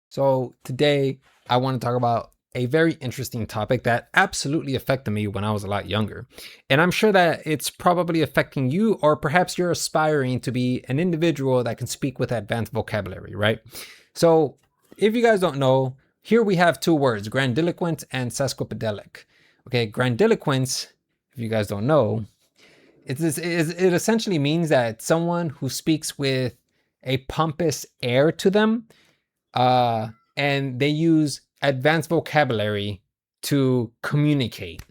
So today I want to talk about a very interesting topic that absolutely affected me when I was a lot younger. And I'm sure that it's probably affecting you, or perhaps you're aspiring to be an individual that can speak with advanced vocabulary, right? So if you guys don't know, here we have two words, grandiloquent and sesquipedalic. Okay, grandiloquence, if you guys don't know, it essentially means that someone who speaks with a pompous air to them, uh, and they use advanced vocabulary to communicate.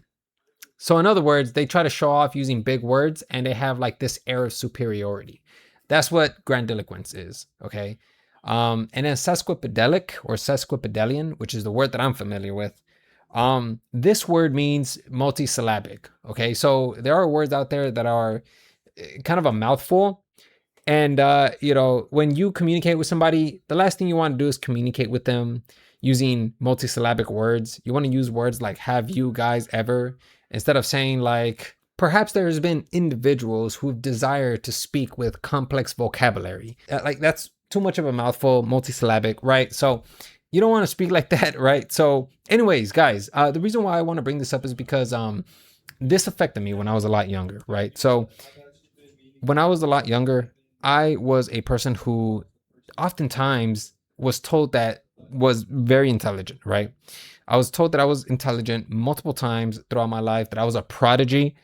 So, in other words, they try to show off using big words and they have like this air of superiority. That's what grandiloquence is, okay? And then sesquipedalic or sesquipedalian, which is the word that I'm familiar with, this word means multisyllabic, okay? So, there are words out there that are kind of a mouthful, and when you communicate with somebody, the last thing you want to do is communicate with them using multisyllabic words. You want to use words like "have you guys ever," instead of saying like, perhaps there's been individuals who've desired to speak with complex vocabulary. Like that's too much of a mouthful, multisyllabic, right? So you don't want to speak like that, right? So anyways, guys, the reason why I want to bring this up is because this affected me when I was a lot younger, right? So when I was a lot younger, I was a person who oftentimes was told that was very intelligent, right? I was told that I was intelligent multiple times throughout my life, that I was a prodigy.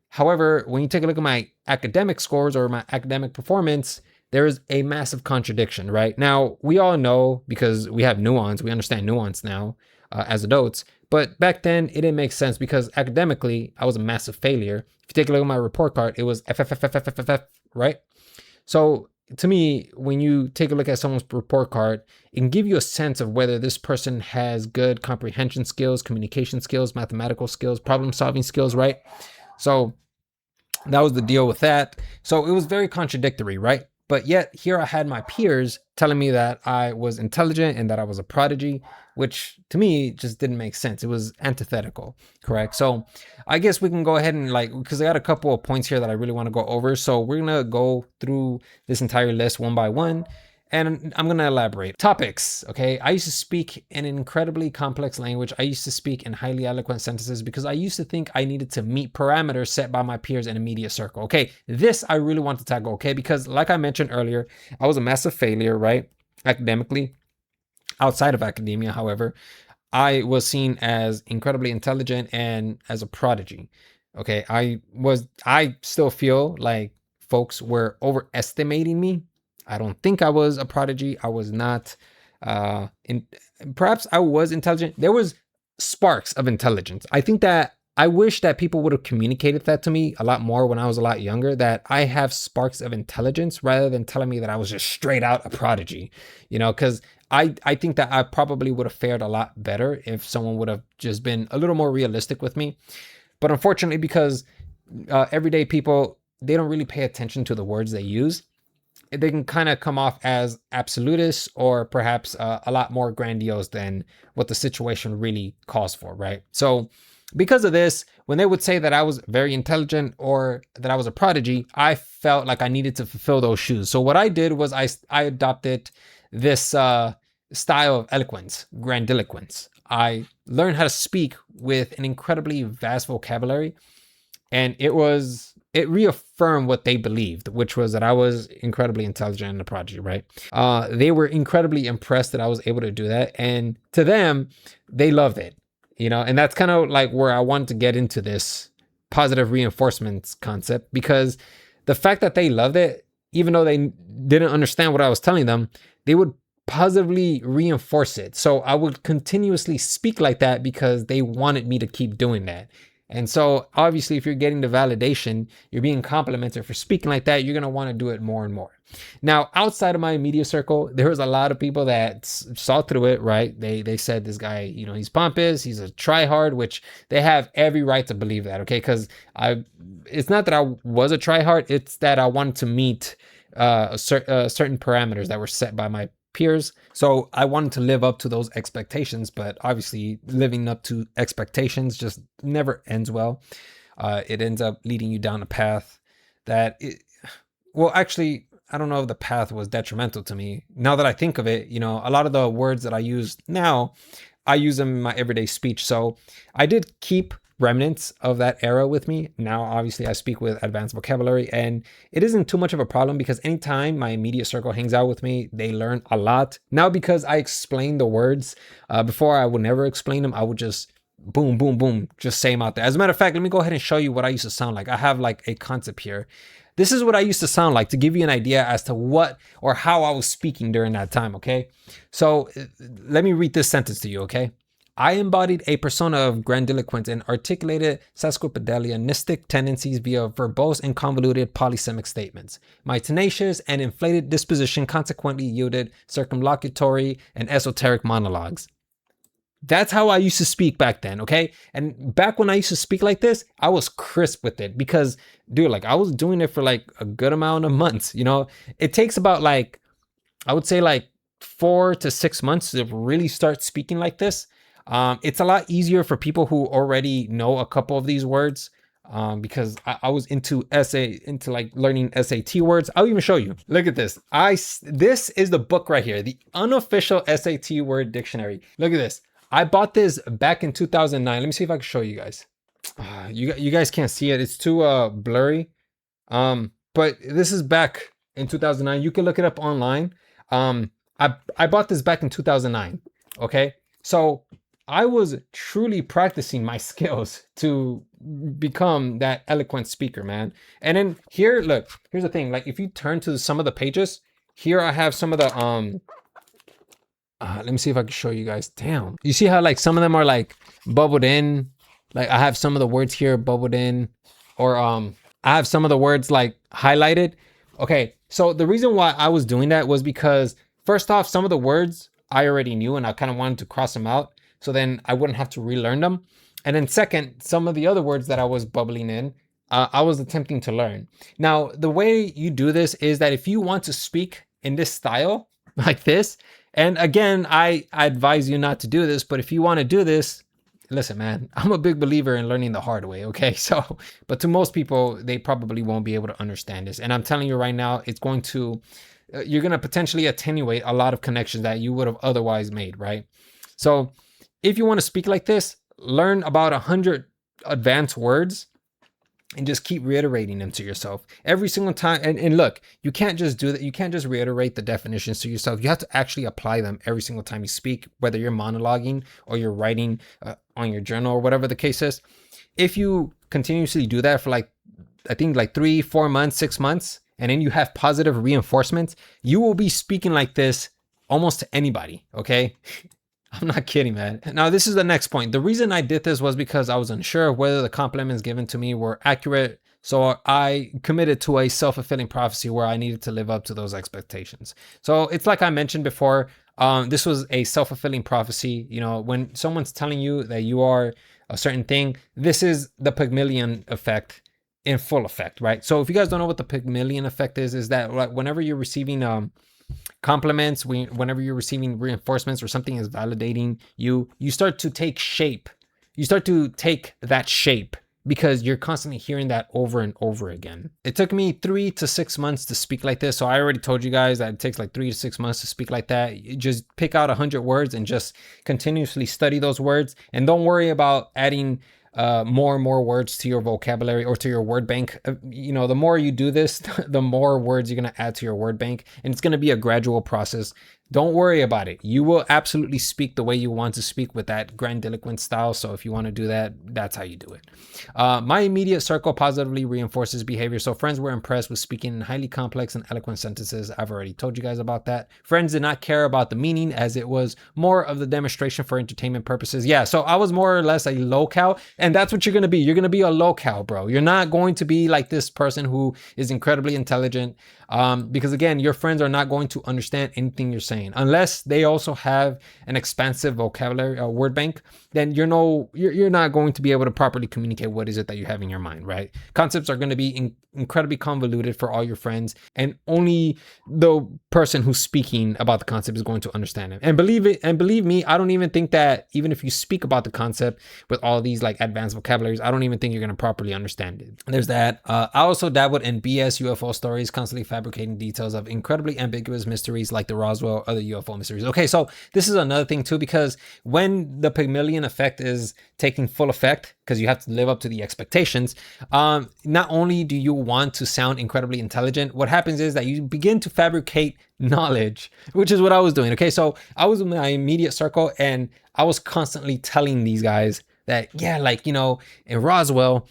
However, when you take a look at my academic scores or my academic performance, there is a massive contradiction, right? Now, we all know because we have nuance, we understand nuance now as adults. But back then, it didn't make sense because academically, I was a massive failure. If you take a look at my report card, it was F, F, F, F, F, F, F, F, right? So to me, when you take a look at someone's report card, it can give you a sense of whether this person has good comprehension skills, communication skills, mathematical skills, problem solving skills, right? So that was the deal with that. So it was very contradictory, right? But yet here I had my peers telling me that I was intelligent and that I was a prodigy, which to me just didn't make sense. It was antithetical, correct? So I guess we can go ahead and because I got a couple of points here that I really want to go over. So we're going to go through this entire list one by one, and I'm going to elaborate. Topics, okay? I used to speak in an incredibly complex language. I used to speak in highly eloquent sentences because I used to think I needed to meet parameters set by my peers in a media circle. Okay, this I really want to tackle, okay? Because like I mentioned earlier, I was a massive failure, right? Academically. Outside of academia, however, I was seen as incredibly intelligent and as a prodigy. Okay, I still feel like folks were overestimating me. I don't think I was a prodigy. I was not in perhaps I was intelligent. There was sparks of intelligence. I think that I wish that people would have communicated that to me a lot more when I was a lot younger, that I have sparks of intelligence rather than telling me that I was just straight out a prodigy, because I think that I probably would have fared a lot better if someone would have just been a little more realistic with me. But unfortunately, because everyday people, they don't really pay attention to the words they use, they can kind of come off as absolutists or perhaps a lot more grandiose than what the situation really calls for, right? So because of this, when they would say that I was very intelligent or that I was a prodigy, I felt like I needed to fulfill those shoes. So what I did was I adopted this style of eloquence, grandiloquence. I learned how to speak with an incredibly vast vocabulary, and it reaffirmed what they believed, which was that I was incredibly intelligent in the prodigy, right? They were incredibly impressed that I was able to do that. And to them, they loved it, and that's kind of like where I wanted to get into this positive reinforcements concept, because the fact that they loved it, even though they didn't understand what I was telling them, they would positively reinforce it. So I would continuously speak like that because they wanted me to keep doing that. And so obviously, if you're getting the validation, you're being complimented for speaking like that, you're going to want to do it more and more. Now, outside of my media circle, there was a lot of people that saw through it, right? They said this guy, he's pompous, he's a tryhard, which they have every right to believe that, okay? Because it's not that I was a tryhard, it's that I wanted to meet certain parameters that were set by my peers. So I wanted to live up to those expectations, but obviously living up to expectations just never ends well. It ends up leading you down a path that actually, I don't know if the path was detrimental to me. Now that I think of it, you know, a lot of the words that I use now, I use them in my everyday speech. So I did keep remnants of that era with me. Now, obviously, I speak with advanced vocabulary, and it isn't too much of a problem because anytime my immediate circle hangs out with me, they learn a lot. Now, because I explain the words, before I would never explain them, I would just boom, boom, boom, just say them out there. As a matter of fact, let me go ahead and show you what I used to sound like. I have like a concept here. This is what I used to sound like to give you an idea as to what or how I was speaking during that time, okay? So let me read this sentence to you, okay? I embodied a persona of grandiloquent and articulated sesquipedalianistic tendencies via verbose and convoluted polysemic statements. My tenacious and inflated disposition consequently yielded circumlocutory and esoteric monologues. That's how I used to speak back then, okay? And back when I used to speak like this, I was crisp with it because, dude, like I was doing it for like a good amount of months, you know? It takes about like, I would say like 4 to 6 months to really start speaking like this. It's a lot easier for people who already know a couple of these words because I was into like learning SAT words. I'll even show you. Look at this. This is the book right here, the unofficial SAT word dictionary. Look at this. I bought this back in 2009. Let me see if I can show you guys. You guys can't see it. It's too blurry. But this is back in 2009. You can look it up online. I bought this back in 2009. Okay. So I was truly practicing my skills to become that eloquent speaker, man. And then here, look, here's the thing. Like if you turn to some of the pages, here I have some of the, let me see if I can show you guys. Damn. You see how like some of them are like bubbled in? Like I have some of the words here bubbled in, or I have some of the words like highlighted. Okay. So the reason why I was doing that was because first off, some of the words I already knew and I kind of wanted to cross them out so then I wouldn't have to relearn them. And then second, some of the other words that I was bubbling in, I was attempting to learn. Now, the way you do this is that if you want to speak in this style like this, and again, I advise you not to do this, but if you want to do this, listen, man, I'm a big believer in learning the hard way, okay? So, but to most people, they probably won't be able to understand this. And I'm telling you right now, it's going to, you're going to potentially attenuate a lot of connections that you would have otherwise made, right? So if you want to speak like this, learn about 100 advanced words and just keep reiterating them to yourself every single time. And look, you can't just do that. You can't just reiterate the definitions to yourself. You have to actually apply them every single time you speak, whether you're monologuing or you're writing on your journal or whatever the case is. If you continuously do that for like, I think like 3, 4 months, 6 months, and then you have positive reinforcements, you will be speaking like this almost to anybody. Okay. I'm not kidding, man. Now, this is the next point. The reason I did this was because I was unsure of whether the compliments given to me were accurate. So I committed to a self-fulfilling prophecy where I needed to live up to those expectations. So it's like I mentioned before, this was a self-fulfilling prophecy. You know, when someone's telling you that you are a certain thing, this is the Pygmalion effect in full effect, right? So if you guys don't know what the Pygmalion effect is that like whenever you're receiving compliments, whenever you're receiving reinforcements or something is validating you start to take shape. You start to take that shape because you're constantly hearing that over and over again. It took me 3 to 6 months to speak like this. So I already told you guys that it takes like 3 to 6 months to speak like that. You just pick out 100 words and just continuously study those words. And don't worry about adding more and more words to your vocabulary or to your word bank. You know, the more you do this, the more words you're going to add to your word bank, and it's going to be a gradual process. Don't worry about it. You will absolutely speak the way you want to speak with that grandiloquent style. So if you want to do that, that's how you do it. My immediate circle positively reinforces behavior. So friends were impressed with speaking in highly complex and eloquent sentences. I've already told you guys about that. Friends did not care about the meaning as it was more of the demonstration for entertainment purposes. Yeah, so I was more or less a low-cal, and that's what you're going to be. You're going to be a low-cal, bro. You're not going to be like this person who is incredibly intelligent because again, your friends are not going to understand anything you're saying. saying. Unless they also have an expansive vocabulary word bank, then you're not going to be able to properly communicate what is it that you have in your mind, right? Concepts are going to be incredibly convoluted for all your friends, and only the person who's speaking about the concept is going to understand it. And believe me, I don't even think that even if you speak about the concept with all these like advanced vocabularies, I don't even think you're going to properly understand it. There's that. I also dabbled in BS UFO stories, constantly fabricating details of incredibly ambiguous mysteries like the Roswell or other UFO mysteries. Okay, so this is another thing too, because when the Pygmalion effect is taking full effect, because you have to live up to the expectations, not only do you want to sound incredibly intelligent, what happens is that you begin to fabricate knowledge, which is what I was doing. Okay, so I was in my immediate circle and I was constantly telling these guys that, yeah, like, you know, in Roswell,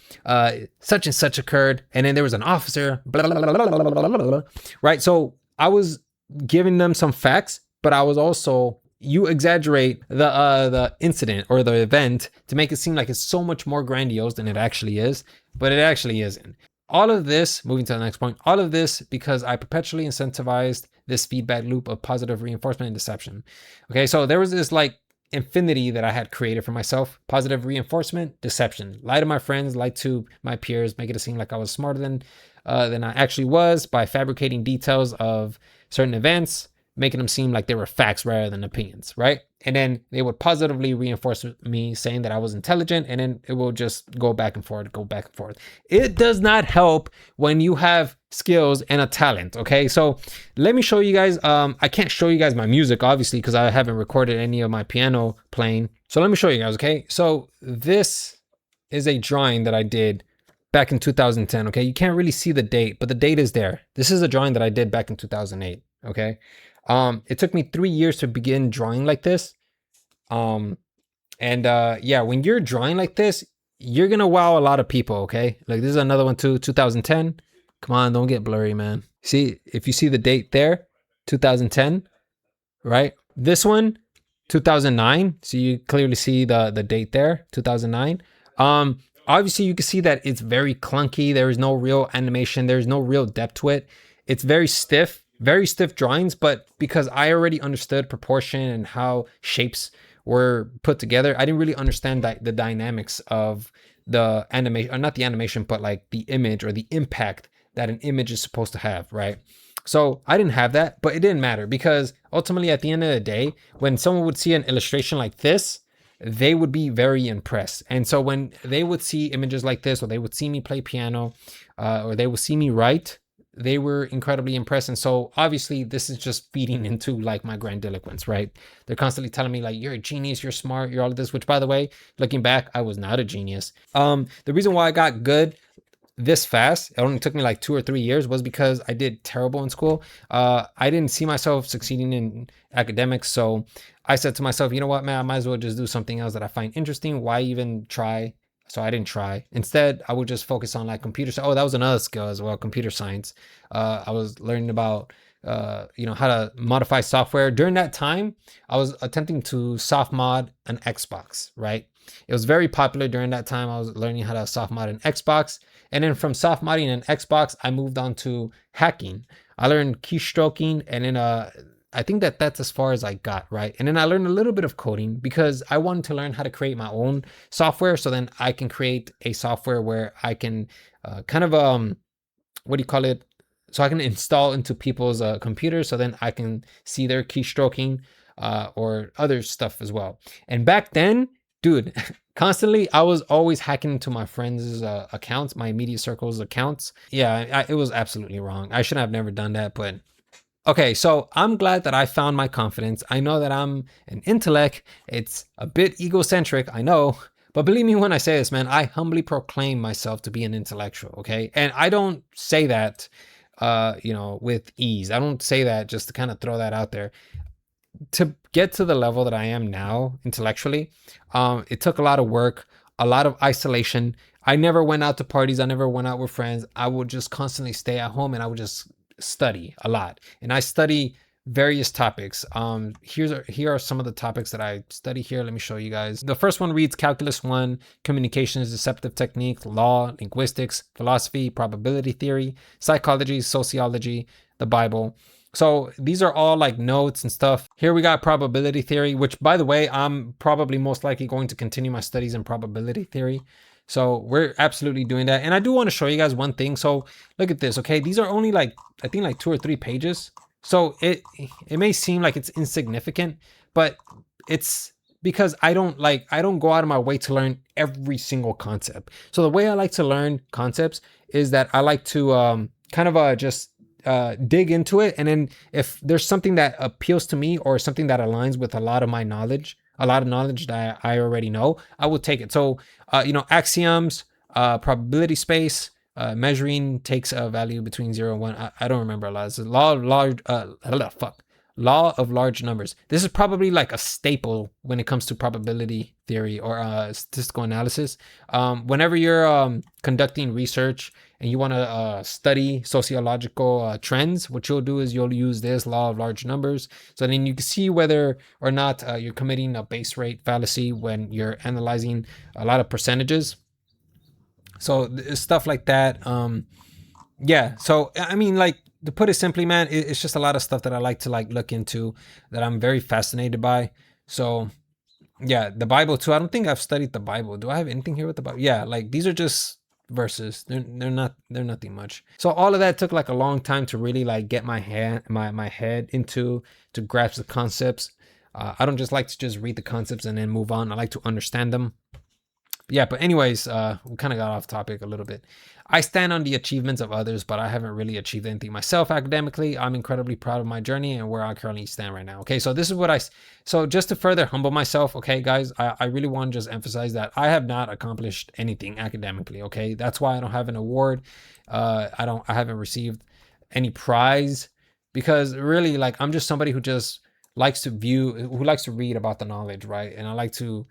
such and such occurred, and then there was an officer, blah, blah, blah, blah, blah, blah, blah, blah. Right? So I was giving them some facts, but I was also, you exaggerate the incident or the event to make it seem like it's so much more grandiose than it actually is, but it actually isn't. All of this, moving to the next point, all of this because I perpetually incentivized this feedback loop of positive reinforcement and deception. Okay, so there was this like infinity that I had created for myself: positive reinforcement, deception. Lie to my friends, lie to my peers, make it seem like I was smarter than I actually was by fabricating details of certain events, making them seem like they were facts rather than opinions, right? And then they would positively reinforce me, saying that I was intelligent, and then it will just go back and forth, go back and forth. It does not help when you have skills and a talent, okay? So let me show you guys. I can't show you guys my music, obviously, because I haven't recorded any of my piano playing. So let me show you guys, okay? So this is a drawing that I did back in 2010, okay? You can't really see the date, but the date is there. This is a drawing that I did back in 2008, okay? It took me 3 years to begin drawing like this. Yeah, when you're drawing like this, you're gonna wow a lot of people, okay? Like this is another one too, 2010. Come on, don't get blurry, man. See, if you see the date there, 2010, right? This one, 2009. So you clearly see the date there, 2009. Obviously you can see that it's very clunky. There is no real animation. There's no real depth to it. It's very stiff drawings, but because I already understood proportion and how shapes were put together, I didn't really understand the dynamics of the animation, or not the animation, but like the image or the impact that an image is supposed to have, right? So I didn't have that, but it didn't matter, because ultimately at the end of the day, when someone would see an illustration like this, they would be very impressed. And so when they would see images like this, or they would see me play piano, or they would see me write, they were incredibly impressed. And so obviously this is just feeding into like my grandiloquence, right? They're constantly telling me like, you're a genius, you're smart, you're all of this, which by the way, looking back, I was not a genius. The reason why I got good this fast, it only took me like 2 or 3 years, was because I did terrible in school. I didn't see myself succeeding in academics. So I said to myself, you know what, man, I might as well just do something else that I find interesting. Why even try? So I didn't try. Instead, I would just focus on like computer science. Oh, that was another skill as well, computer science. I was learning about, how to modify software. During that time, I was attempting to soft mod an Xbox, right? It was very popular during that time. I was learning how to soft mod an Xbox. And then from soft modding an Xbox, I moved on to hacking. I learned keystroking, and then I think that's as far as I got, right? And then I learned a little bit of coding because I wanted to learn how to create my own software, so then I can create a software where I can so I can install into people's computers, so then I can see their keystroking or other stuff as well. And back then, dude, constantly, I was always hacking into my friends' accounts, my immediate circle's accounts. Yeah, it was absolutely wrong. I should have never done that, but okay, so I'm glad that I found my confidence. I know that I'm an intellect. It's a bit egocentric, I know, but believe me when I say this, man, I humbly proclaim myself to be an intellectual, okay? And I don't say that, with ease. I don't say that just to kind of throw that out there. To get to the level that I am now intellectually, it took a lot of work, a lot of isolation. I never went out to parties. I never went out with friends. I would just constantly stay at home, and I would just study a lot. And I study various topics. Here are some of the topics that I study here. Let me show you guys. The first one reads Calculus 1, Communications, Deceptive Technique, Law, Linguistics, Philosophy, Probability Theory, Psychology, Sociology, the Bible. So these are all like notes and stuff. Here we got probability theory, which by the way, I'm probably most likely going to continue my studies in probability theory. So we're absolutely doing that. And I do want to show you guys one thing. So look at this. Okay. These are only like, I think like 2 or 3 pages. So it may seem like it's insignificant, but it's because I don't go out of my way to learn every single concept. So the way I like to learn concepts is that I like to kind of just dig into it, and then if there's something that appeals to me or something that aligns with a lot of my knowledge, a lot of knowledge that I already know, I will take it. So axioms, probability space, measuring takes a value between 0 and 1. I don't remember a lot. It's a law of large numbers. This is probably like a staple when it comes to probability theory or statistical analysis. Whenever you're conducting research and you want to study sociological trends, what you'll do is you'll use this law of large numbers. So then you can see whether or not you're committing a base rate fallacy when you're analyzing a lot of percentages. So stuff like that. Yeah. So I mean, like, to put it simply, man, it's just a lot of stuff that I like to like look into, that I'm very fascinated by. So yeah, the Bible too. I don't think I've studied the Bible. Do I have anything here with the Bible? Yeah, like these are just verses. They're nothing much. So all of that took like a long time to really like get my head into, to grasp the concepts. I don't just like to just read the concepts and then move on. I like to understand them. Yeah, but anyways, we kind of got off topic a little bit. I stand on the achievements of others, but I haven't really achieved anything myself academically. I'm incredibly proud of my journey and where I currently stand right now. Okay, so this is what so just to further humble myself, okay, guys, I really want to just emphasize that I have not accomplished anything academically, okay? That's why I don't have an award. I haven't received any prize, because really, like, I'm just somebody who just likes to read about the knowledge, right? And I like to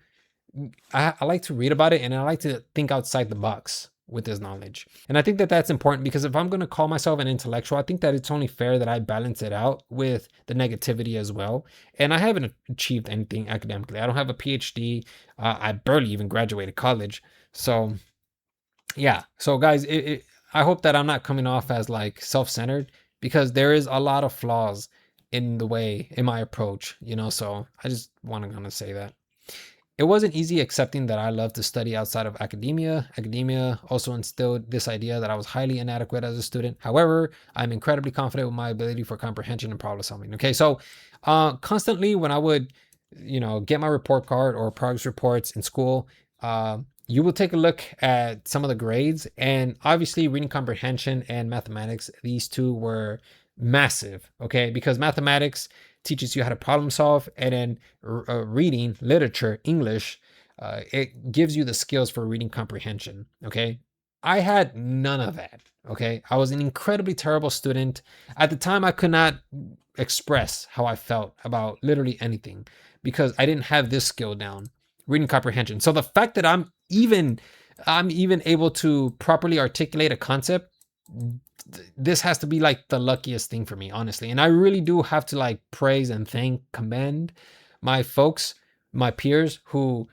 read about it, and I like to think outside the box with this knowledge. And I think that that's important, because if I'm going to call myself an intellectual, I think that it's only fair that I balance it out with the negativity as well. And I haven't achieved anything academically. I don't have a PhD. I barely even graduated college. So yeah. So guys, I hope that I'm not coming off as like self-centered, because there is a lot of flaws in my approach, so I just want to kind of say that. It wasn't easy accepting that I love to study outside of academia. Academia also instilled this idea that I was highly inadequate as a student. However, I'm incredibly confident with my ability for comprehension and problem solving. Okay, so constantly when I would, get my report card or progress reports in school, you will take a look at some of the grades, and obviously reading comprehension and mathematics, these two were massive, okay? Because mathematics teaches you how to problem solve, and then reading, literature, English, it gives you the skills for reading comprehension, okay? I had none of that, okay? I was an incredibly terrible student. At the time, I could not express how I felt about literally anything, because I didn't have this skill down, reading comprehension. So the fact that I'm even able to properly articulate a concept, this has to be like the luckiest thing for me, honestly. And I really do have to like praise and commend my folks, my peers, who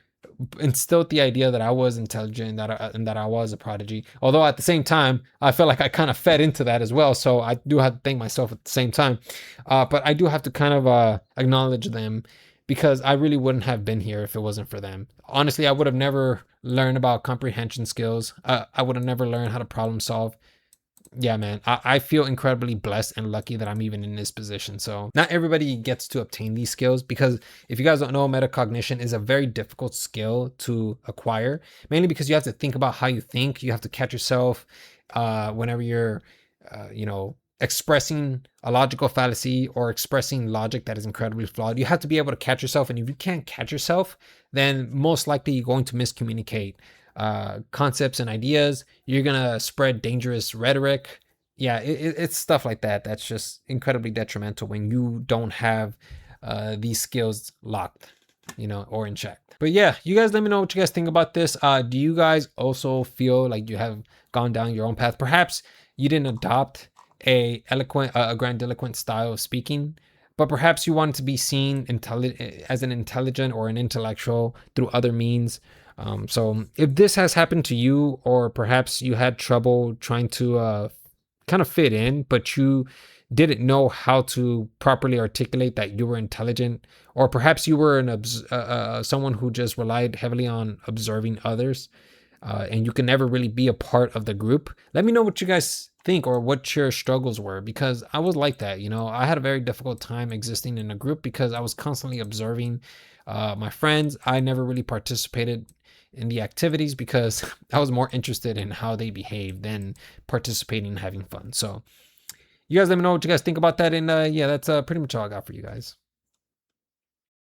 instilled the idea that I was intelligent, and that I was a prodigy. Although at the same time, I feel like I kind of fed into that as well. So I do have to thank myself at the same time. But I do have to kind of acknowledge them, because I really wouldn't have been here if it wasn't for them. Honestly, I would have never learned about comprehension skills. I would have never learned how to problem solve. Yeah, man, I feel incredibly blessed and lucky that I'm even in this position. So not everybody gets to obtain these skills, because if you guys don't know, metacognition is a very difficult skill to acquire, mainly because you have to think about how you think. You have to catch yourself whenever you're, expressing a logical fallacy or expressing logic that is incredibly flawed. You have to be able to catch yourself. And if you can't catch yourself, then most likely you're going to miscommunicate concepts and ideas. You're gonna spread dangerous rhetoric. Yeah, it's stuff like that that's just incredibly detrimental when you don't have these skills locked, or in check. But yeah, you guys let me know what you guys think about this. Do you guys also feel like you have gone down your own path? Perhaps you didn't adopt a grandiloquent style of speaking, but perhaps you want to be seen as an intelligent or an intellectual through other means. So if this has happened to you, or perhaps you had trouble trying to kind of fit in, but you didn't know how to properly articulate that you were intelligent, or perhaps you were someone who just relied heavily on observing others, and you can never really be a part of the group. Let me know what you guys think or what your struggles were, because I was like that. I had a very difficult time existing in a group because I was constantly observing my friends. I never really participated in the activities because I was more interested in how they behave than participating and having fun. So you guys let me know what you guys think about that. And yeah, that's pretty much all I got for you guys.